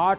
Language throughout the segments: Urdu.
8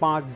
5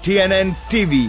TNN TV।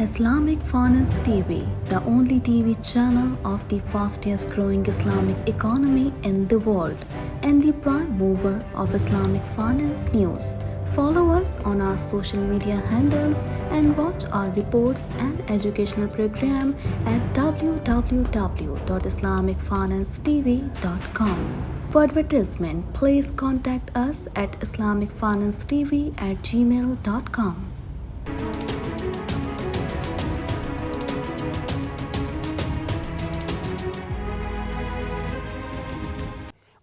Islamic Finance TV, the only TV channel of the fastest growing Islamic economy in the world and the prime mover of Islamic finance news. Follow us on our social media handles and watch our reports and educational program at www.islamicfinancetv.com. For advertisement, please contact us at islamicfinancetv@gmail.com.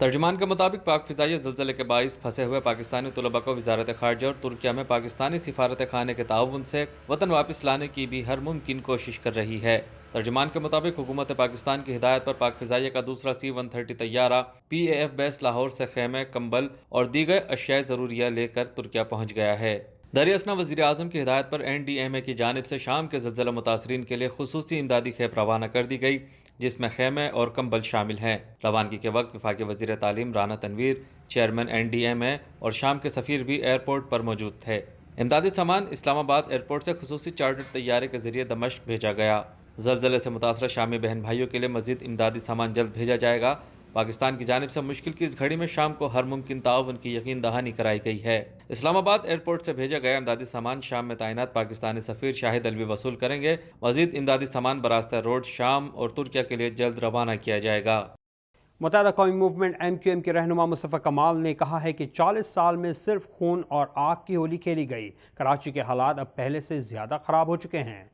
ترجمان کے مطابق پاک فضائیہ زلزلے کے باعث پھنسے ہوئے پاکستانی طلباء کو وزارت خارجہ اور ترکیہ میں پاکستانی سفارت خانے کے تعاون سے وطن واپس لانے کی بھی ہر ممکن کوشش کر رہی ہے۔ ترجمان کے مطابق حکومت پاکستان کی ہدایت پر پاک فضائیہ کا دوسرا C-130 طیارہ PAF بیس لاہور سے خیمے، کمبل اور دیگر اشیاء ضروریہ لے کر ترکیہ پہنچ گیا ہے۔ در اثنا وزیر اعظم کی ہدایت پر NDMA کی جانب سے شام کے زلزلہ متاثرین کے لیے خصوصی امدادی کھیپ روانہ کر دی گئی، جس میں خیمے اور کمبل شامل ہیں۔ روانگی کے وقت وفاقی وزیر تعلیم رانا تنویر، چیئرمین NDMA اور شام کے سفیر بھی ایئرپورٹ پر موجود تھے۔ امدادی سامان اسلام آباد ایئرپورٹ سے خصوصی چارٹرڈ طیارے کے ذریعے دمشق بھیجا گیا۔ زلزلے سے متاثرہ شامی بہن بھائیوں کے لیے مزید امدادی سامان جلد بھیجا جائے گا۔ پاکستان کی جانب سے مشکل کی اس گھڑی میں شام کو ہر ممکن تعاون کی یقین دہانی کرائی گئی ہے۔ اسلام آباد ایئرپورٹ سے بھیجا گیا امدادی سامان شام میں تعینات پاکستانی سفیر شاہد علوی وصول کریں گے۔ مزید امدادی سامان براستہ روڈ شام اور ترکیہ کے لیے جلد روانہ کیا جائے گا۔ متحدہ قومی موومنٹ MQM کے رہنما مصطفیٰ کمال نے کہا ہے کہ 40 سال میں صرف خون اور آگ کی ہولی کھیلی گئی۔ کراچی کے حالات اب پہلے سے زیادہ خراب ہو چکے ہیں۔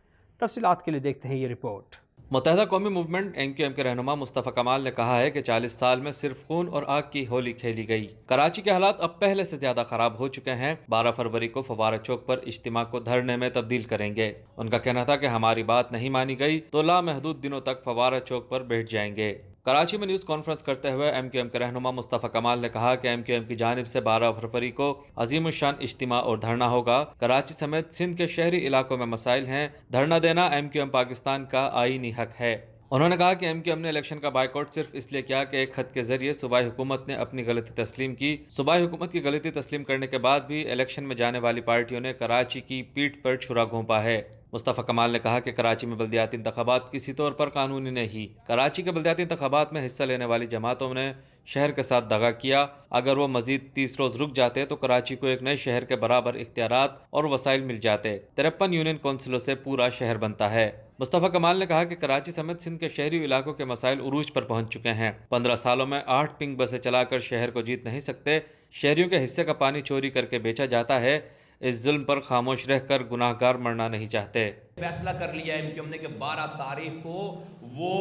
تفصیلات کے لیے دیکھتے ہیں یہ رپورٹ۔ متحدہ قومی موومنٹ MQM کے رہنما مصطفیٰ کمال نے کہا ہے کہ 40 سال میں صرف خون اور آگ کی ہولی کھیلی گئی۔ کراچی کے حالات اب پہلے سے زیادہ خراب ہو چکے ہیں۔ 12 فروری کو فوارہ چوک پر اجتماع کو دھرنے میں تبدیل کریں گے۔ ان کا کہنا تھا کہ ہماری بات نہیں مانی گئی تو لامحدود دنوں تک فوارہ چوک پر بیٹھ جائیں گے۔ کراچی میں نیوز کانفرنس کرتے ہوئے MQM کے رہنما مصطفیٰ کمال نے کہا کہ MQM کی جانب سے 12 فروری کو عظیم الشان اجتماع اور دھرنا ہوگا۔ کراچی سمیت سندھ کے شہری علاقوں میں مسائل ہیں، دھرنا دینا MQM پاکستان کا آئینی حق ہے۔ انہوں نے کہا کہ MQM نے الیکشن کا بائیکاٹ صرف اس لیے کیا کہ ایک خط کے ذریعے صوبائی حکومت نے اپنی غلطی تسلیم کی۔ صوبائی حکومت کی غلطی تسلیم کرنے کے بعد بھی الیکشن میں جانے والی پارٹیوں نے کراچی کی پیٹھ پر چھرا گھونپا ہے۔ مصطفیٰ کمال نے کہا کہ کراچی میں بلدیاتی انتخابات کسی طور پر قانونی نہیں۔ کراچی کے بلدیاتی انتخابات میں حصہ لینے والی جماعتوں نے شہر کے ساتھ دغا کیا۔ اگر وہ مزید 30 روز رک جاتے تو کراچی کو ایک نئے شہر کے برابر اختیارات اور وسائل مل جاتے۔ 53 یونین کونسلوں سے پورا شہر بنتا ہے۔ مصطفیٰ کمال نے کہا کہ کراچی سمیت سندھ کے شہری علاقوں کے مسائل عروج پر پہنچ چکے ہیں۔ 15 سالوں میں 8 پنک بسیں چلا کر شہر کو جیت نہیں سکتے۔ شہریوں کے حصے کا پانی چوری کر کے بیچا جاتا ہے۔ اس ظلم پر خاموش رہ کر گناہ گار مرنا نہیں چاہتے۔ فیصلہ کر لیا MQM نے کہ 12 تاریخ کو وہ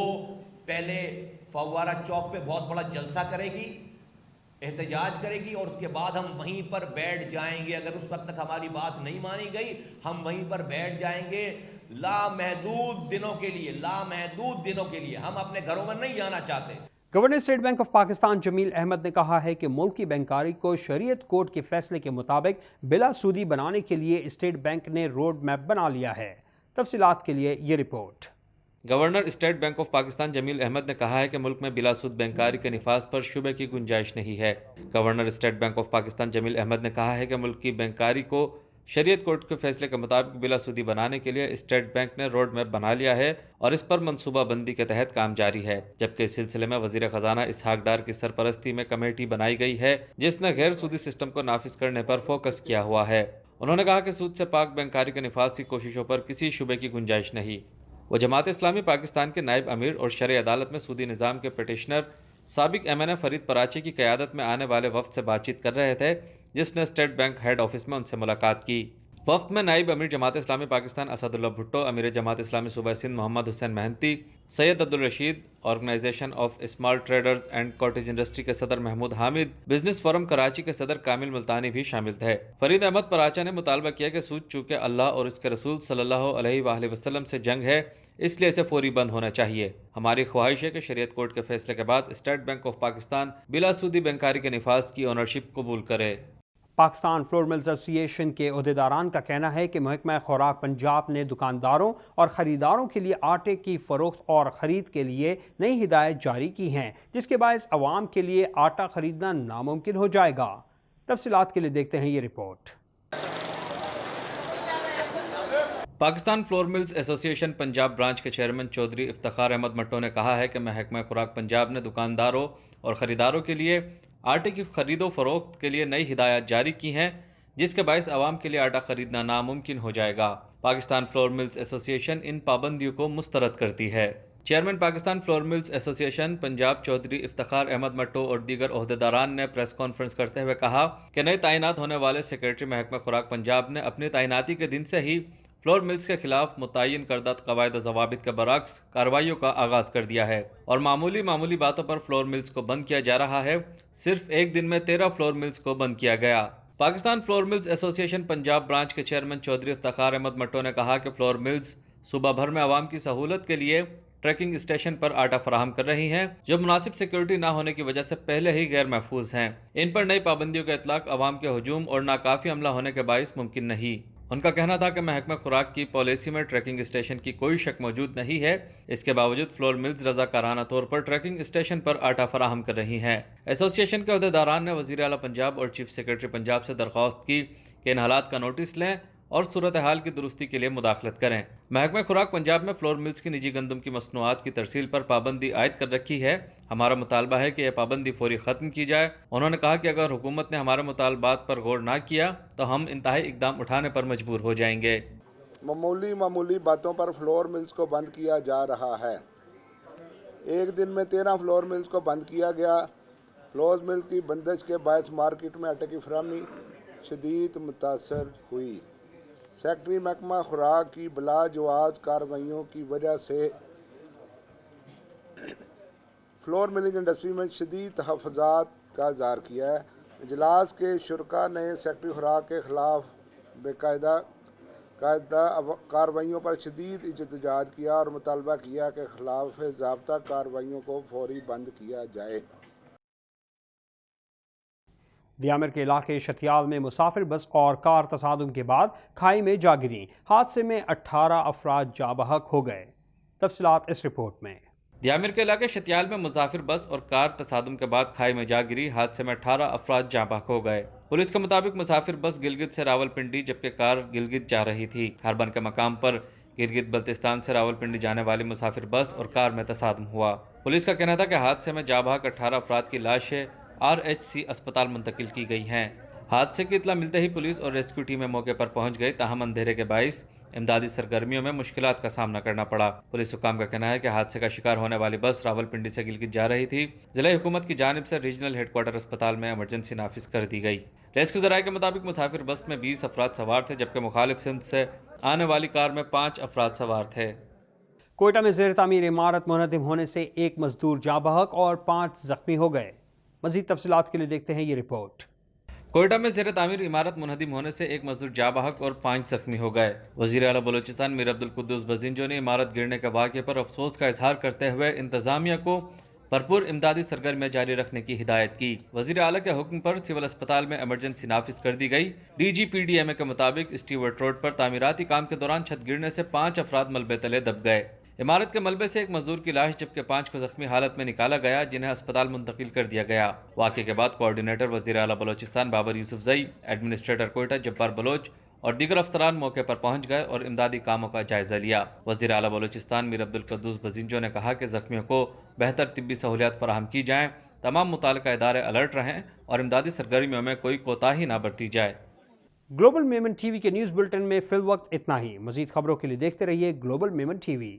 پہلے فوارہ چوک پہ بہت بڑا جلسہ کرے گی، احتجاج کرے گی، اور اس کے بعد ہم وہیں پر بیٹھ جائیں گے۔ اگر اس وقت تک ہماری بات نہیں مانی گئی ہم وہیں پر بیٹھ جائیں گے لامحدود دنوں کے لیے۔ ہم اپنے گھروں میں نہیں جانا چاہتے۔ Governor State Bank of Pakistan Jameel Ahmed نے کہا ہے کہ ملک کی بینکاری کو شریعت کورٹ کے فیصلے کے مطابق بلا سودی بنانے کے لیے اسٹیٹ بینک نے روڈ میپ بنا لیا ہے۔ تفصیلات کے لیے یہ report. Governor State Bank of Pakistan Jameel Ahmed نے کہا ہے کہ ملک میں بلا سود بینکاری کے نفاذ پر شبے کی گنجائش نہیں ہے۔ Governor State Bank of Pakistan Jameel Ahmed نے کہا ہے کہ ملک کی بینکاری کو شریعت کورٹ کے فیصلے کے مطابق بلا سودی بنانے کے لیے اسٹیٹ بینک نے روڈ میپ بنا لیا ہے اور اس پر منصوبہ بندی کے تحت کام جاری ہے، جبکہ اس سلسلے میں وزیر خزانہ اسحاق ڈار کی سرپرستی میں کمیٹی بنائی گئی ہے جس نے غیر سودی سسٹم کو نافذ کرنے پر فوکس کیا ہوا ہے۔ انہوں نے کہا کہ سود سے پاک بینکاری کے نفاذ کی کوششوں پر کسی شبے کی گنجائش نہیں۔ وہ جماعت اسلامی پاکستان کے نائب امیر اور شرعی عدالت میں سودی نظام کے پٹیشنر سابق MNA فرید پراچی کی قیادت میں آنے والے وفد سے بات چیت کر رہے تھے، جس نے اسٹیٹ بینک ہیڈ آفس میں ان سے ملاقات کی۔ وفد میں نائب امیر جماعت اسلامی پاکستان اسد اللہ بھٹو، امیر جماعت اسلامی صوبہ Sindh Muhammad Hussain Mehnati, Syed Abdul Rashid, organisation of small traders and cottage industry کے صدر محمود حامد، بزنس فورم کراچی کے صدر کامل ملتانی بھی شامل تھے۔ فرید احمد پراچا نے مطالبہ کیا کہ سود چونکہ اللہ اور اس کے رسول صلی اللہ علیہ وآلہ وسلم سے جنگ ہے، اس لیے اسے فوری بند ہونا چاہیے۔ ہماری خواہش ہے کہ شریعت کورٹ کے فیصلے کے بعد اسٹیٹ بینک آف پاکستان بلا سودی بینکاری کے نفاذ کی اونرشپ قبول کرے۔ پاکستان فلور ملز ایسوسی ایشن کے عہدیداران کا کہنا ہے کہ محکمہ خوراک پنجاب نے دکانداروں اور خریداروں کے لیے آٹے کی فروخت اور خرید کے لیے نئی ہدایت جاری کی ہیں، جس کے باعث عوام کے لیے آٹا خریدنا ناممکن ہو جائے گا۔ تفصیلات کے لیے دیکھتے ہیں یہ رپورٹ۔ پاکستان فلور ملز ایسوسی ایشن پنجاب برانچ کے چیئرمین چودھری افتخار احمد مٹو نے کہا ہے کہ محکمہ خوراک پنجاب نے دکانداروں اور خریداروں کے لیے آٹے کی خرید و فروخت کے لیے نئی ہدایات جاری کی ہیں، جس کے باعث عوام کے لیے آٹا خریدنا ناممکن ہو جائے گا۔ پاکستان فلور ملز ایسوسی ایشن ان پابندیوں کو مسترد کرتی ہے۔ چیئرمین پاکستان فلور ملز ایسوسی ایشن پنجاب چودھری افتخار احمد مٹو اور دیگر عہدیداران نے پریس کانفرنس کرتے ہوئے کہا کہ نئے تعینات ہونے والے سیکریٹری محکمہ خوراک پنجاب نے اپنی تعیناتی کے دن سے ہی فلور ملز کے خلاف متعین کردہ قواعد و ضوابط کے برعکس کارروائیوں کا آغاز کر دیا ہے اور معمولی باتوں پر فلور ملز کو بند کیا جا رہا ہے۔ صرف ایک دن میں 13 فلور ملز کو بند کیا گیا۔ پاکستان فلور ملز ایسوسی ایشن پنجاب برانچ کے چیئرمین چودھری افتخار احمد مٹو نے کہا کہ فلور ملز صوبہ بھر میں عوام کی سہولت کے لیے ٹریکنگ اسٹیشن پر آٹا فراہم کر رہی ہیں جو مناسب سیکیورٹی نہ ہونے کی وجہ سے پہلے ہی غیر محفوظ ہیں۔ ان پر نئی پابندیوں کا اطلاق عوام کے ہجوم اور ناکافی عملہ ہونے کے باعث ممکن نہیں۔ ان کا کہنا تھا کہ محکمہ خوراک کی پالیسی میں ٹریکنگ اسٹیشن کی کوئی شک موجود نہیں ہے، اس کے باوجود فلور ملز رضاکارانہ طور پر ٹریکنگ اسٹیشن پر آٹا فراہم کر رہی ہیں۔ ایسوسی ایشن کے عہدیداران نے وزیر اعلیٰ پنجاب اور چیف سیکرٹری پنجاب سے درخواست کی کہ ان حالات کا نوٹس لیں اور صورتحال کی درستی کے لیے مداخلت کریں۔ محکمہ خوراک پنجاب میں فلور ملز کی نجی گندم کی مصنوعات کی ترسیل پر پابندی عائد کر رکھی ہے۔ ہمارا مطالبہ ہے کہ یہ پابندی فوری ختم کی جائے۔ انہوں نے کہا کہ اگر حکومت نے ہمارے مطالبات پر غور نہ کیا تو ہم انتہائی اقدام اٹھانے پر مجبور ہو جائیں گے۔ معمولی باتوں پر فلور ملز کو بند کیا جا رہا ہے۔ ایک دن میں 13 فلور ملز کو بند کیا گیا۔ فلور ملز کی بندش کے باعث مارکیٹ میں آٹے کی فراہمی شدید متاثر ہوئی۔ سیکٹری محکمہ خوراک کی بلا جواز کارروائیوں کی وجہ سے فلور ملنگ انڈسٹری میں شدید تحفظات کا اظہار کیا ہے۔ اجلاس کے شرکاء نے سیکٹری خوراک کے خلاف باقاعدہ کارروائیوں پر شدید احتجاج کیا اور مطالبہ کیا کہ خلاف ضابطہ کارروائیوں کو فوری بند کیا جائے۔ دیامر کے علاقے شتیال میں مسافر بس اور کار تصادم کے بعد کھائی میں جا گریں۔ حادثے میں 18 افراد جاں بحق ہو گئے۔ تفصیلات اس رپورٹ میں۔ دیامر کے علاقے شتیال میں مسافر بس اور کار تصادم کے بعد کھائی میں جا گری۔ حادثے میں 18 افراد جاں بحق ہو گئے۔ پولیس کے مطابق مسافر بس گلگت سے راولپنڈی جبکہ کار گلگت جا رہی تھی۔ ہربن کے مقام پر گلگت بلتستان سے راولپنڈی جانے والی مسافر بس اور کار میں تصادم ہوا۔ پولیس کا کہنا تھا کہ حادثے میں جاں بحق 18 افراد کی لاشیں RHC اسپتال منتقل کی گئی ہیں۔ حادثے کی اطلاع ملتے ہی پولیس اور ریسکیو ٹیمیں موقع پر پہنچ گئی، تاہم اندھیرے کے باعث امدادی سرگرمیوں میں مشکلات کا سامنا کرنا پڑا۔ پولیس حکام کا کہنا ہے کہ حادثے کا شکار ہونے والی بس راولپنڈی سے گلگت جا رہی تھی۔ ضلع حکومت کی جانب سے ریجنل ہیڈ کوارٹر اسپتال میں ایمرجنسی نافذ کر دی گئی۔ ریسکیو ذرائع کے مطابق مسافر بس میں 20 افراد سوار تھے جبکہ مخالف سمت سے آنے والی کار میں 5 افراد سوار تھے۔ کوئٹہ میں زیر تعمیر عمارت منہدم ہونے سے 1 مزدور جاں بحق اور 5 زخمی ہو گئے۔ مزید تفصیلات کے لیے دیکھتے ہیں یہ رپورٹ۔ کوئٹہ میں زیر تعمیر عمارت منہدم ہونے سے 1 مزدور جاں بحق اور 5 زخمی ہو گئے۔ وزیر اعلیٰ بلوچستان میر عبدالقدوس بزنجو نے عمارت گرنے کے واقعے پر افسوس کا اظہار کرتے ہوئے انتظامیہ کو بھرپور امدادی سرگرمیاں جاری رکھنے کی ہدایت کی۔ وزیر اعلیٰ کے حکم پر سول اسپتال میں ایمرجنسی نافذ کر دی گئی۔ DGPDMA کے مطابق اسٹیورٹ روڈ پر تعمیراتی کام کے دوران چھت گرنے سے 5 افراد ملبے تلے دب گئے۔ عمارت کے ملبے سے 1 مزدور کی لاش جبکہ 5 کو زخمی حالت میں نکالا گیا جنہیں اسپتال منتقل کر دیا گیا۔ واقعے کے بعد کوآرڈینیٹر وزیر اعلیٰ بلوچستان بابر یوسف زئی، ایڈمنسٹریٹر کوئٹہ جبار بلوچ اور دیگر افسران موقع پر پہنچ گئے اور امدادی کاموں کا جائزہ لیا۔ وزیر اعلیٰ بلوچستان میر عبدالقدوس بزنجو نے کہا کہ زخمیوں کو بہتر طبی سہولیات فراہم کی جائیں، تمام متعلقہ ادارے الرٹ رہیں اور امدادی سرگرمیوں میں کوئی کوتاہی نہ برتی جائے۔ گلوبل میمن ٹی وی کے نیوز بلٹن میں فی الوقت اتنا ہی۔ مزید خبروں کے لیے دیکھتے رہیے گلوبل میمن ٹی وی۔